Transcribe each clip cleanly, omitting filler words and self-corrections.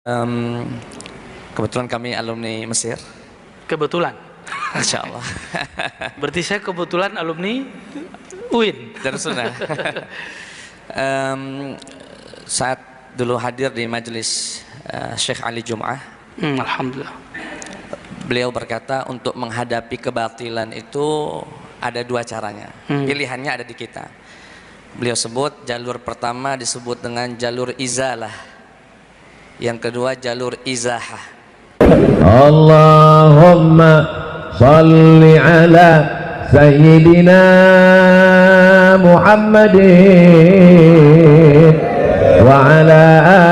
Em, Kebetulan kami alumni Mesir. Kebetulan. Insya Allah. Berarti saya kebetulan alumni UIN. Darussunnah. Saat dulu hadir di majelis Syekh Ali Jum'ah, Alhamdulillah. beliau berkata untuk menghadapi kebatilan itu ada dua caranya. Pilihannya ada di kita. Beliau sebut jalur pertama disebut dengan jalur izalah, yang kedua jalur izahah. Allahumma salli ala Sayyidina Muhammadin wa ala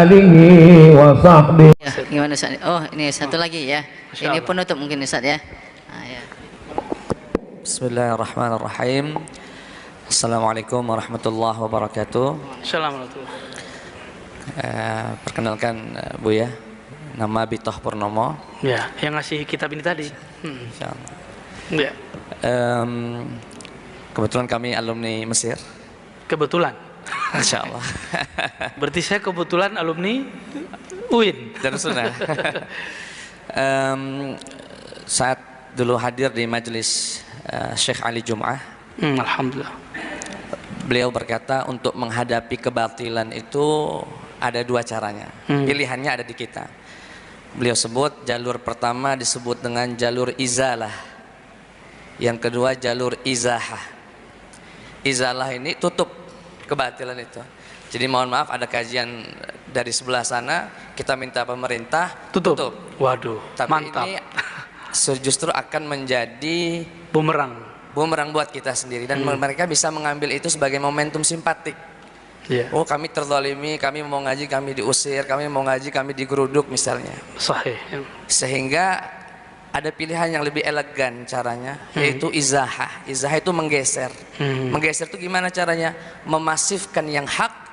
alihi wa sahbihi. Ya, gimana Ustaz? Oh, ini satu lagi ya. Ini penutup mungkin Ustaz ya. Ya. Bismillahirrahmanirrahim. Assalamualaikum warahmatullahi wabarakatuh. Assalamualaikum. Perkenalkan Buya, nama Bitoh Purnomo. Ya, yang ngasih kitab ini tadi. Insyaallah. Ya. Kebetulan kami alumni Mesir. Kebetulan. Insyaallah. Berarti saya kebetulan alumni UIN. Darussunnah. Saat dulu hadir di majelis Syekh Ali Jum'ah, Alhamdulillah. beliau berkata untuk menghadapi kebatilan itu ada dua caranya. Pilihannya ada di kita. Beliau sebut jalur pertama disebut dengan jalur izalah, yang kedua jalur izahah. Izalah ini tutup kebatilan itu. Jadi mohon maaf, ada kajian dari sebelah sana, kita minta pemerintah tutup. Waduh, Tapi mantap. ini justru akan menjadi Bumerang. buat kita sendiri, dan mereka bisa mengambil itu sebagai momentum simpatik. Ya. Oh, kami terzalimi, kami mau ngaji kami diusir, kami mau ngaji kami digeruduk misalnya. Sahih. Sehingga ada pilihan yang lebih elegan caranya, yaitu izahah. Izahah itu menggeser. Menggeser itu gimana caranya? Memasifkan yang hak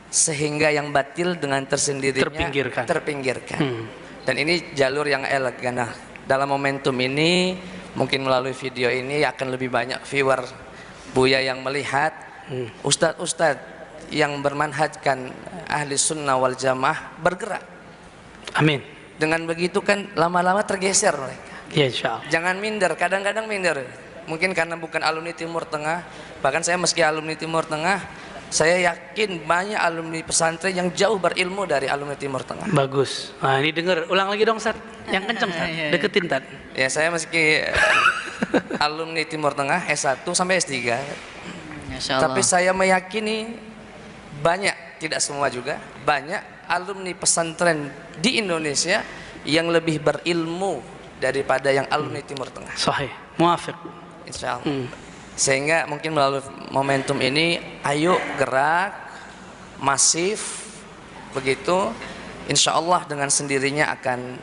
sehingga yang batil dengan tersendirinya terpinggirkan. Dan ini jalur yang elegan. Nah, dalam momentum ini mungkin melalui video ini akan lebih banyak viewer Buya yang melihat ustadz-ustadz yang bermanhajkan ahli sunnah wal jamaah bergerak. Amin. Dengan begitu kan lama-lama tergeser mereka. Ya, insyaallah. Jangan minder, kadang-kadang minder. Mungkin karena bukan alumni Timur Tengah. Bahkan saya meski alumni Timur Tengah, saya yakin banyak alumni pesantren yang jauh berilmu dari alumni Timur Tengah. Bagus. Nah, ini dengar. Ulang lagi dong, Ustaz. Yang kenceng, Ustaz. Deketin, Tad. Ya, saya meski alumni Timur Tengah S1 sampai S3. Masya Allah. Tapi saya meyakini banyak, tidak semua juga, banyak alumni pesantren di Indonesia yang lebih berilmu daripada yang alumni Timur Tengah. Sahih. Muafiq. Insya Allah. Sehingga mungkin melalui momentum ini, ayo gerak masif, begitu insya Allah dengan sendirinya akan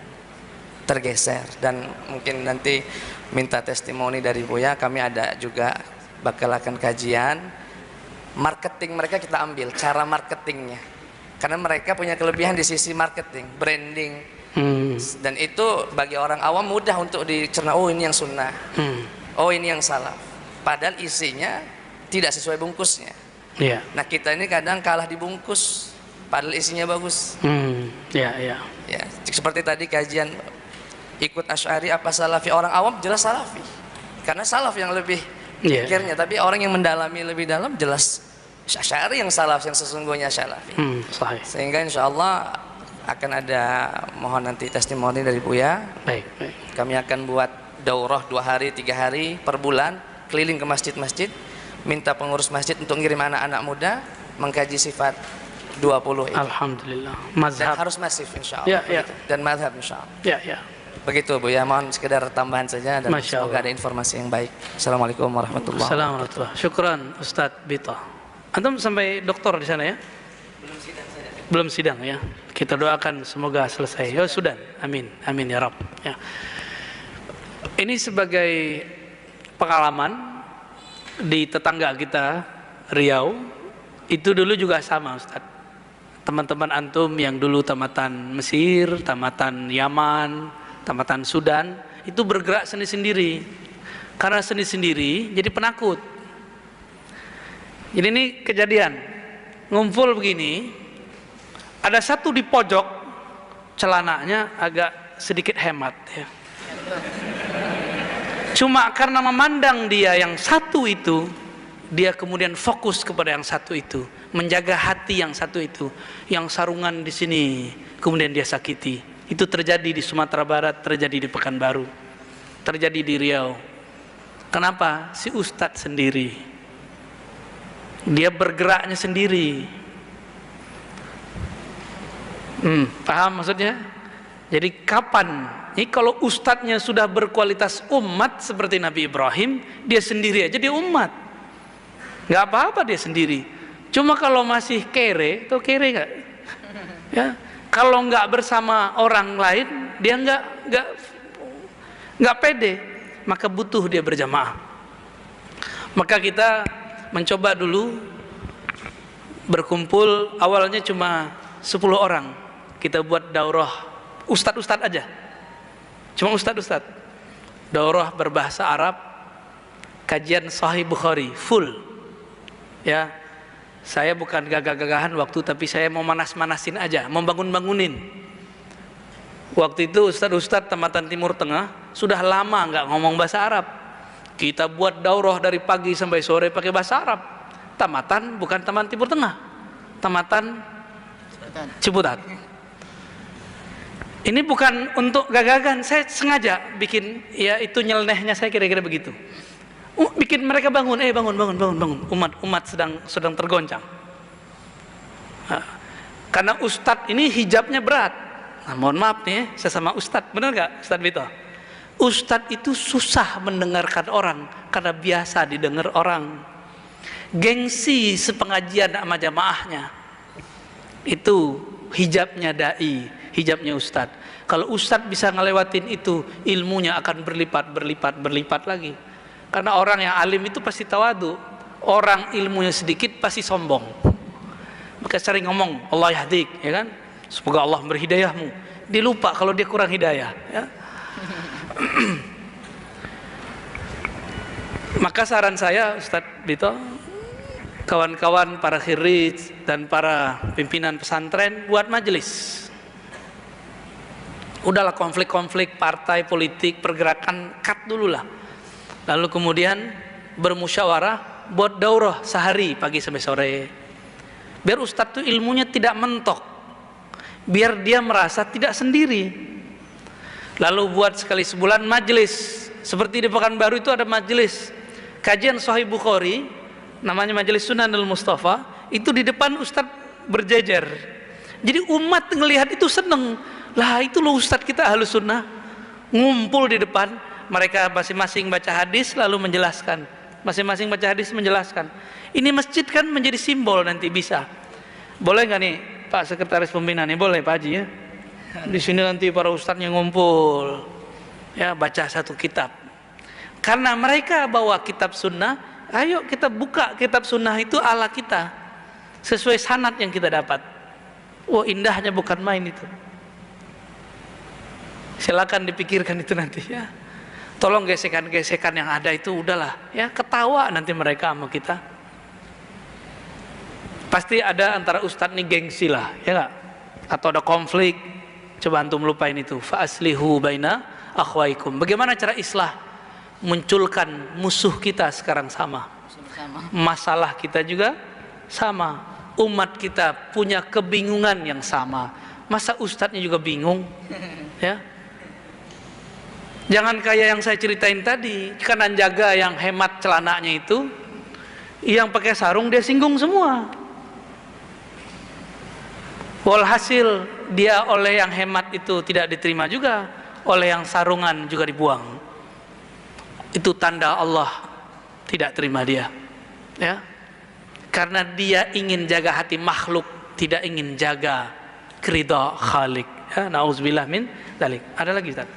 tergeser. Dan mungkin nanti minta testimoni dari Buya, kami ada juga bakal akan kajian marketing mereka, kita ambil cara marketingnya, karena mereka punya kelebihan di sisi marketing, branding, dan itu bagi orang awam mudah untuk dicerna. Oh, ini yang sunnah, oh ini yang salaf, padahal isinya tidak sesuai bungkusnya. Nah, kita ini kadang kalah dibungkus padahal isinya bagus. Ya, seperti tadi kajian ikut Asy'ari apa Salafi, orang awam jelas Salafi karena salaf yang lebih pikirnya, tapi orang yang mendalami lebih dalam jelas Asy'ari yang salaf, yang sesungguhnya Salafi. Sehingga insya Allah akan ada, mohon nanti testimoni dari Buya. Baik. Kami akan buat daurah 2 hari 3 hari per bulan, keliling ke masjid-masjid, minta pengurus masjid untuk ngirim anak-anak muda mengkaji sifat 20 itu. Alhamdulillah. Dan harus masif insya Allah. Dan mazhab insya Allah. Begitu Bu ya, mohon sekedar tambahan saja dan semoga ada informasi yang baik. Assalamualaikum warahmatullahi wabarakatuh. Syukran Ustadz Bito. Antum sampai doktor di sana ya? Belum sidang ya. Kita doakan semoga selesai. Ya sudah. Amin. Amin ya Rabb. Ya. Ini sebagai pengalaman di tetangga kita Riau, itu dulu juga sama Ustadz. Teman-teman antum yang dulu tamatan Mesir, tamatan Yaman, tamatan Sudan, itu bergerak sendiri-sendiri. Karena sendiri-sendiri jadi penakut. Jadi ini kejadian, ngumpul begini, ada satu di pojok celananya agak sedikit hemat ya. Cuma karena memandang dia yang satu itu, dia kemudian fokus kepada yang satu itu, menjaga hati yang satu itu, yang sarungan di sini, kemudian dia sakiti. Itu terjadi di Sumatera Barat, terjadi di Pekanbaru, terjadi di Riau. Kenapa? Si ustadz sendiri, dia bergeraknya sendiri. Paham maksudnya? Jadi kapan? Ini kalau ustadznya sudah berkualitas umat seperti Nabi Ibrahim, dia sendiri aja dia umat, nggak apa-apa dia sendiri. Cuma kalau masih kere, tuh kere nggak? Ya, kalau nggak bersama orang lain, dia nggak pede, maka butuh dia berjamaah. Maka kita mencoba dulu berkumpul, awalnya cuma 10 orang, kita buat daurah ustadz-ustadz aja, cuma ustadz-ustadz, daurah berbahasa Arab, kajian Sahih Bukhari full ya. Saya bukan gagah-gagahan waktu, tapi saya mau manas-manasin aja, mau bangun-bangunin. Waktu itu ustadz-ustadz Tamatan Timur Tengah sudah lama nggak ngomong bahasa Arab. Kita buat daurah dari pagi sampai sore pakai bahasa Arab. Tamatan bukan Taman Timur Tengah, Tamatan Ciputat. Ini bukan untuk gagagan, saya sengaja bikin, ya itu nyelenehnya saya kira-kira begitu. Bikin mereka bangun, bangun. Umat sedang tergoncang. Nah, karena ustadz ini hijabnya berat. Nah, mohon maaf nih, saya sama ustadz, benar nggak Ustadz Bito? Ustadz itu susah mendengarkan orang karena biasa didengar orang. Gengsi sepengajian sama jamaahnya. Itu hijabnya dai, hijabnya ustadz. Kalau ustadz bisa ngelewatin itu, ilmunya akan berlipat lagi. Karena orang yang alim itu pasti tawadu, orang ilmunya sedikit pasti sombong. Maka sering ngomong Allah yahdik, ya kan? Semoga Allah berhidayahmu. Dia lupa kalau dia kurang hidayah, ya. Maka saran saya Ustadz Bito, kawan-kawan para khirij dan para pimpinan pesantren buat majelis. Udahlah konflik-konflik partai politik, pergerakan, cut dulu lah. Lalu kemudian bermusyawarah buat daurah sehari pagi sampai sore. Biar ustadz tuh ilmunya tidak mentok, biar dia merasa tidak sendiri. Lalu buat sekali sebulan majelis, seperti di Pekanbaru itu ada majelis kajian Sahih Bukhari, namanya Majelis Sunanul Mustafa. Itu di depan ustadz berjejer. Jadi umat ngelihat itu seneng. Lah itu loh ustadz kita Ahlus Sunnah, ngumpul di depan, mereka masing-masing baca hadis lalu menjelaskan. Masing-masing baca hadis menjelaskan. Ini masjid kan menjadi simbol nanti bisa. Boleh nggak nih Pak Sekretaris Pembina nih, boleh Pak Haji ya? Di sini nanti para ustadznya ngumpul, ya baca satu kitab. Karena mereka bawa kitab sunnah, ayo kita buka kitab sunnah itu ala kita, sesuai sanad yang kita dapat. Wah indahnya bukan main itu. Silakan dipikirkan itu nanti ya. Tolong gesekan-gesekan yang ada itu udahlah ya, ketawa nanti mereka sama kita. Pasti ada antara ustadz nih gengsi lah, ya nggak? Atau ada konflik. Coba antum lupain itu. Fa aslihu baina akhwaikum. Bagaimana cara islah? Munculkan musuh kita sekarang sama. Masalah kita juga sama. Umat kita punya kebingungan yang sama. Masa ustadznya juga bingung? Ya. Jangan kayak yang saya ceritain tadi, karena jaga yang hemat celananya itu, yang pakai sarung dia singgung semua. Walhasil dia oleh yang hemat itu tidak diterima juga, oleh yang sarungan juga dibuang. Itu tanda Allah tidak terima dia, ya. Karena dia ingin jaga hati makhluk, tidak ingin jaga ridha Khalik. Ya, nauzubillah min dzalik. Ada lagi Ustaz?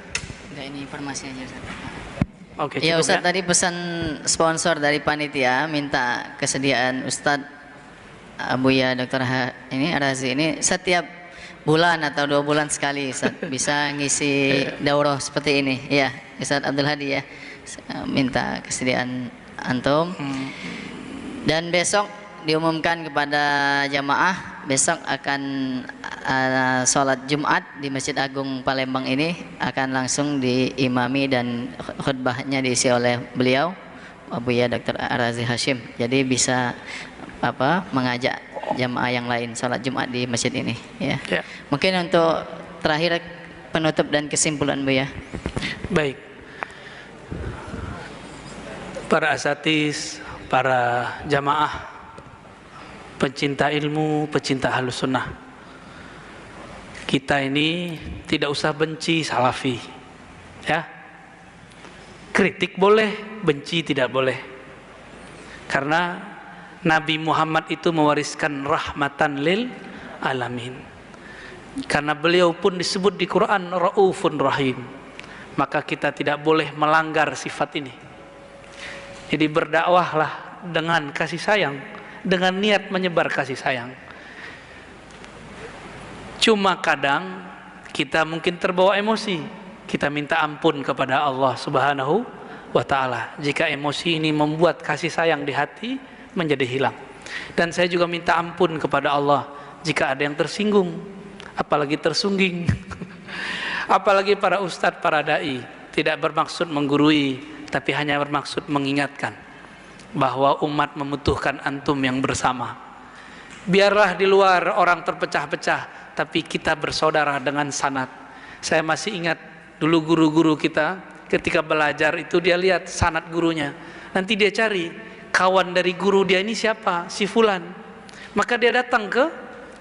Ini informasi aja Ustaz. Oke, Ya Ustaz, ya. tadi pesan sponsor dari panitia minta kesediaan Ustaz Abuya Dr. Ini Razi ini setiap bulan atau 2 bulan sekali Ustaz bisa ngisi daurah seperti ini. Ya, Ustaz Abdul Hadi ya. Minta kesediaan antum. Dan besok diumumkan kepada jamaah, besok akan sholat Jumat di Masjid Agung Palembang ini akan langsung diimami dan khutbahnya diisi oleh beliau Buya Dr. Ar-Razi Hashim. Jadi bisa mengajak jamaah yang lain sholat Jumat di masjid ini ya. Mungkin untuk terakhir penutup dan kesimpulan Buya. Baik. Para asatiz, para jamaah, pencinta ilmu, pencinta Ahlus Sunnah, kita ini tidak usah benci Salafi, ya. Kritik boleh, benci tidak boleh. Karena Nabi Muhammad itu mewariskan rahmatan lil alamin. Karena beliau pun disebut di Quran Raufun Rahim, maka kita tidak boleh melanggar sifat ini. Jadi berdakwahlah dengan kasih sayang, dengan niat menyebar kasih sayang. Cuma kadang kita mungkin terbawa emosi, kita minta ampun kepada Allah Subhanahu wa ta'ala jika emosi ini membuat kasih sayang di hati menjadi hilang. Dan saya juga minta ampun kepada Allah jika ada yang tersinggung, apalagi tersungging. Apalagi para ustadz, para da'i tidak bermaksud menggurui, tapi hanya bermaksud mengingatkan bahwa umat membutuhkan antum yang bersama. Biarlah di luar orang terpecah-pecah, tapi kita bersaudara dengan sanad. Saya masih ingat dulu guru-guru kita ketika belajar itu, dia lihat sanad gurunya, nanti dia cari kawan dari guru dia ini siapa, si fulan. Maka dia datang ke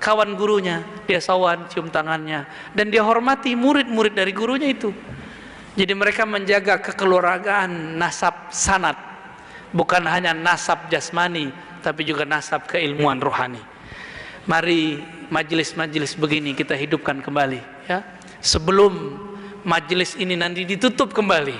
kawan gurunya, dia sawan, cium tangannya, dan dia hormati murid-murid dari gurunya itu. Jadi mereka menjaga kekeluargaan nasab sanad, bukan hanya nasab jasmani, tapi juga nasab keilmuan rohani. Mari majelis-majelis begini kita hidupkan kembali, ya. Sebelum majelis ini nanti ditutup kembali.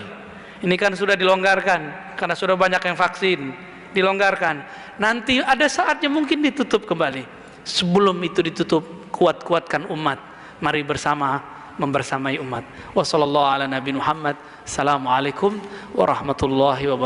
Ini kan sudah dilonggarkan karena sudah banyak yang vaksin, dilonggarkan. Nanti ada saatnya mungkin ditutup kembali. Sebelum itu ditutup, kuat-kuatkan umat. Mari bersama membersamai umat. Wassallallahu ala nabi Muhammad. Assalamualaikum warahmatullahi wabarakatuh.